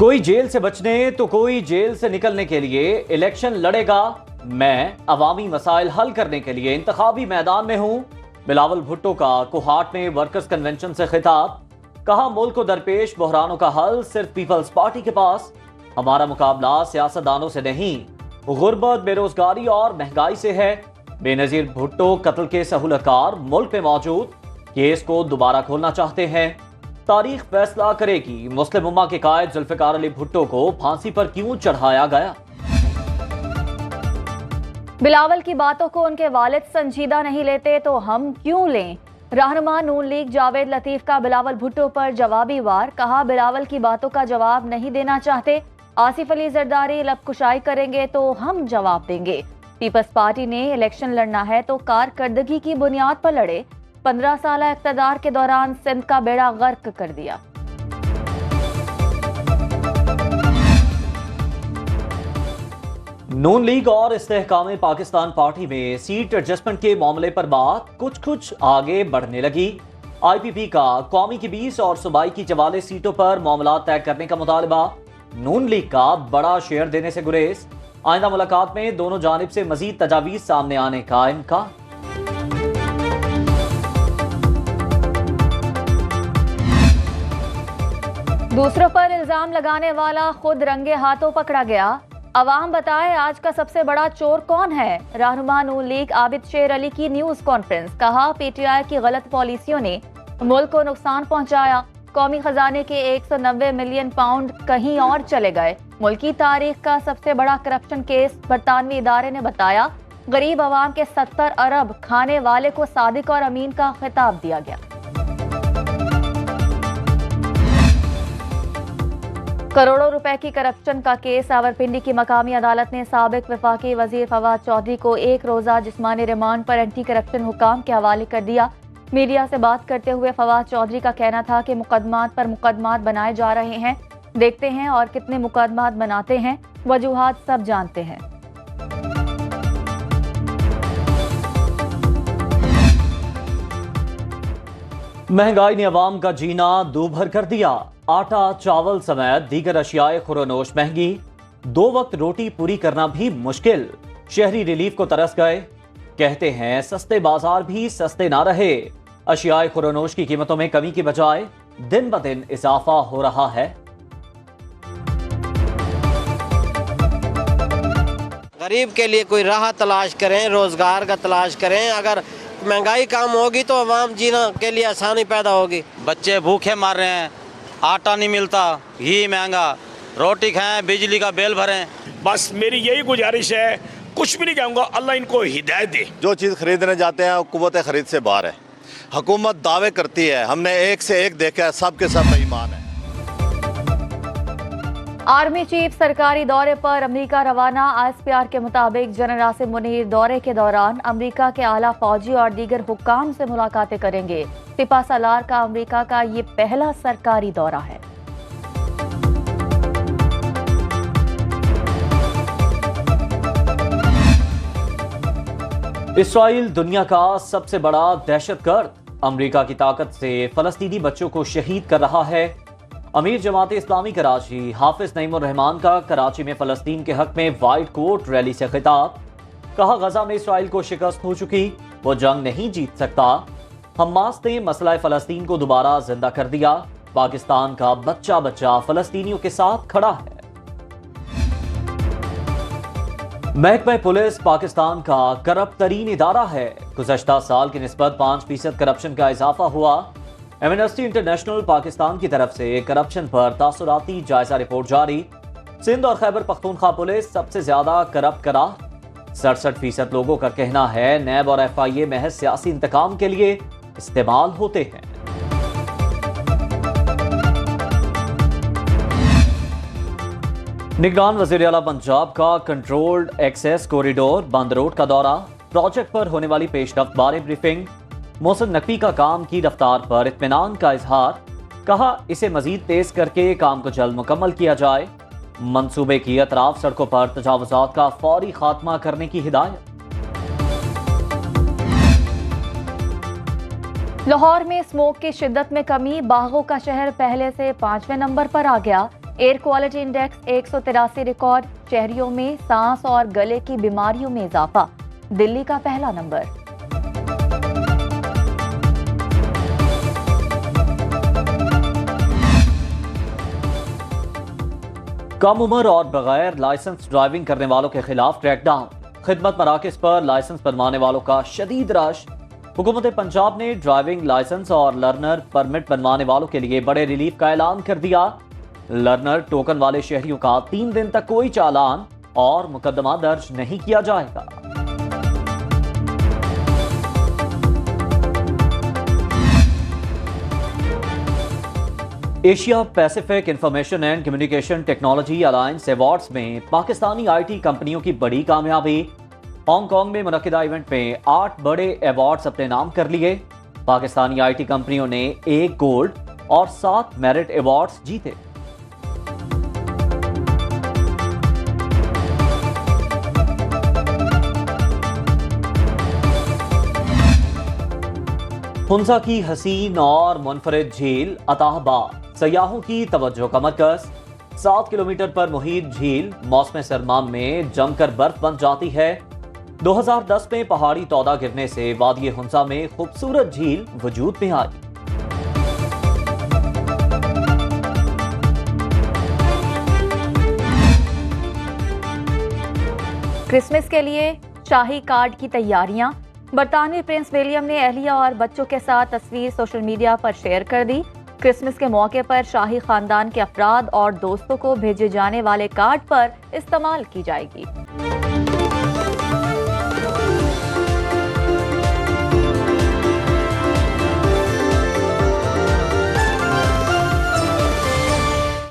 कोई जेल से बचने तो कोई जेल से निकलने के लिए इलेक्शन लड़ेगा। मैं अवामी मसाइल हल करने के लिए इंतखाबी मैदान में हूं। बिलावल भुट्टो का कोहाट में वर्कर्स कन्वेंशन से खिताब। कहा मुल्क को दरपेश बहरानों का हल सिर्फ पीपल्स पार्टी के पास। हमारा मुकाबला सियासतदानों से नहीं, गुर्बत, बेरोजगारी और महंगाई से है। बेनजीर भुट्टो कत्ल के सहूलतकार मुल्क में मौजूद, केस को दोबारा खोलना चाहते हैं। तारीख फैसला करेगी मुस्लिम उम्मा के कायद जुल्फिकार अली भुट्टो को फांसी पर क्यों चढ़ाया गया। बिलावल की बातों को उनके वालिद संजीदा नहीं लेते तो हम क्यों लें। रहनुमा नून लीग जावेद लतीफ का बिलावल भुट्टो पर जवाबी वार। कहा बिलावल की बातों का जवाब नहीं देना चाहते। आसिफ अली जरदारी लबकुशाई करेंगे तो हम जवाब देंगे। पीपल्स पार्टी ने इलेक्शन लड़ना है तो कारकर्दगी की बुनियाद पर लड़े। 15 साल इक़्तिदार के दौरान सिंध का बेड़ा गर्क कर दिया। नून लीग और इस्तेहकाम पाकिस्तान पार्टी में सीट एडजस्टमेंट के मामले पर बात कुछ आगे बढ़ने लगी। IPP का कौमी की 20 और सूबाई की 44 सीटों पर मामला तय करने का मुतालबा। नून लीग का बड़ा शेयर देने से गुरेज। आइंदा मुलाकात में दोनों जानिब से मजीद तजावीज सामने आने का इम्कान। दूसरों पर इल्जाम लगाने वाला खुद रंगे हाथों पकड़ा गया। अवाम बताए आज का सबसे बड़ा चोर कौन है। रहनुमा नून लीग आबिद शेर अली की न्यूज कॉन्फ्रेंस। कहा PTI की गलत पॉलिसियों ने मुल्क को नुकसान पहुंचाया। कौमी खजाने के 190 मिलियन पाउंड कहीं और चले गए। मुल्की तारीख का सबसे बड़ा करप्शन केस बरतानवी इदारे ने बताया। गरीब अवाम के 70 अरब खाने वाले को सादिक और अमीन का खिताब दिया गया। करोड़ों रुपए की करप्शन का केस। रावलपिंडी की मकामी अदालत ने साबिक वफाकी वजीर फवाद चौधरी को 1 रोजा जिस्मानी रिमांड पर एंटी करप्शन हुकाम के हवाले कर दिया। मीडिया से बात करते हुए फवाद चौधरी का कहना था कि मुकदमात पर मुकदमात बनाए जा रहे हैं। देखते हैं और कितने मुकदमात बनाते हैं, वजूहात सब जानते हैं। महंगाई ने अवाम का जीना दूभर कर दिया। आटा, चावल समेत दीगर अशियाए खुरोनोश महंगी। 2 वक्त रोटी पूरी करना भी मुश्किल। शहरी रिलीफ को तरस गए। कहते हैं सस्ते बाजार भी सस्ते ना रहे। अशियाए खुरोनोश की कीमतों में कमी की बजाय दिन ब दिन इजाफा हो रहा है। गरीब के लिए कोई राह तलाश करें, रोजगार का तलाश करें। अगर महंगाई कम होगी तो अवाम जीना के लिए आसानी पैदा होगी। बच्चे भूखे मर रहे हैं, आटा नहीं मिलता, घी महंगा, रोटी खाएं, बिजली का बिल भरें। बस मेरी यही गुजारिश है, कुछ भी नहीं कहूँगा, अल्लाह इनको हिदायत दे। जो चीज़ खरीदने जाते हैं कुव्वत खरीद से बाहर है। हुकूमत दावे करती है, हमने एक से एक देखा है, सब के सब बेईमान है। आर्मी चीफ सरकारी दौरे पर अमेरिका रवाना। ISPR के मुताबिक जनरल आसिम मुनीर दौरे के दौरान अमेरिका के आला फौजी और दीगर हुक्काम से मुलाकातें करेंगे। सिपा सालार का अमेरिका का ये पहला सरकारी दौरा है। इसराइल दुनिया का सबसे बड़ा दहशतगर्द। अमेरिका की ताकत से फलस्तीनी बच्चों को शहीद कर रहा है। अमीर जमात इस्लामी कराची हाफिज नईमुर रहमान का कराची में फलस्तीन के हक में वाइट कोट रैली से खिताब। कहा गजा में इसराइल को शिकस्त हो चुकी, वो जंग नहीं जीत सकता। हमास ने मसला फलस्तीन को दोबारा जिंदा कर दिया। पाकिस्तान का बच्चा बच्चा फलस्तीनियों के साथ खड़ा है। महकमा पुलिस पाकिस्तान का करप्ट तरीन इदारा है। गुज़श्ता साल की निस्बत 5% करप्शन का इजाफा हुआ। एमनेस्टी इंटरनेशनल पाकिस्तान की तरफ से करप्शन पर तासुराती जायजा रिपोर्ट जारी। सिंध और खैबर पख्तूनख्वा पुलिस सबसे ज्यादा करप्ट करार। 67% लोगों का कहना है नैब और FIA महज सियासी इंतकाम के लिए इस्तेमाल होते हैं। निगरान वज़ीर आला पंजाब का कंट्रोल्ड एक्सेस कॉरिडोर बंद रोड का दौरा। प्रोजेक्ट पर होने वाली पेशरफ्त बारे ब्रीफिंग। मोहसिन नकवी का काम की रफ्तार पर इत्मीनान का इजहार। कहा इसे मजीद तेज करके काम को जल्द मुकम्मल किया जाए। मंसूबे की अतराफ सड़कों पर तजावुजात का फौरी खात्मा करने की हिदायत। लाहौर में स्मोक की शिद्दत में कमी। बागों का शहर पहले से 5वें नंबर पर आ गया। एयर क्वालिटी इंडेक्स 183 रिकॉर्ड, शहरियों में सांस और गले की बीमारियों में इजाफा, दिल्ली का पहला नंबर। कम उम्र और बगैर लाइसेंस ड्राइविंग करने वालों के खिलाफ क्रैकडाउन, खिदमत मराकज पर लाइसेंस बनवाने वालों का शदीद रश। हुकूमत पंजाब ने ड्राइविंग लाइसेंस और लर्नर परमिट बनवाने वालों के लिए बड़े रिलीफ का ऐलान कर दिया। लर्नर टोकन वाले शहरियों का 3 दिन तक कोई चालान और मुकदमा दर्ज नहीं किया जाएगा। Asia Pacific information and communication technology alliance awards में पाकिस्तानी आईटी कंपनियों की बड़ी कामयाबी। हांगकांग में मुनक्किदा इवेंट में 8 बड़े अवार्ड्स अपने नाम कर लिए। पाकिस्तानी आईटी कंपनियों ने 1 गोल्ड और 7 मेरिट अवार्ड्स जीते। हुंसा की हसीन और मुनफरिद झील अताहबा सयाहों की तवज्जो का मरकज। 7 किलोमीटर पर मुहीत झील मौसम सरमा में जमकर बर्फ बन जाती है। 2010 में पहाड़ी तौदा गिरने से वादी हुंसा में खूबसूरत झील वजूद में आई। क्रिसमस के लिए शाही कार्ड की तैयारियां। बरतानवी प्रिंस विलियम ने अहलिया और बच्चों के साथ तस्वीर सोशल मीडिया पर शेयर कर दी। क्रिसमस के मौके पर शाही खानदान के अफराद और दोस्तों को भेजे जाने वाले कार्ड पर इस्तेमाल की जाएगी।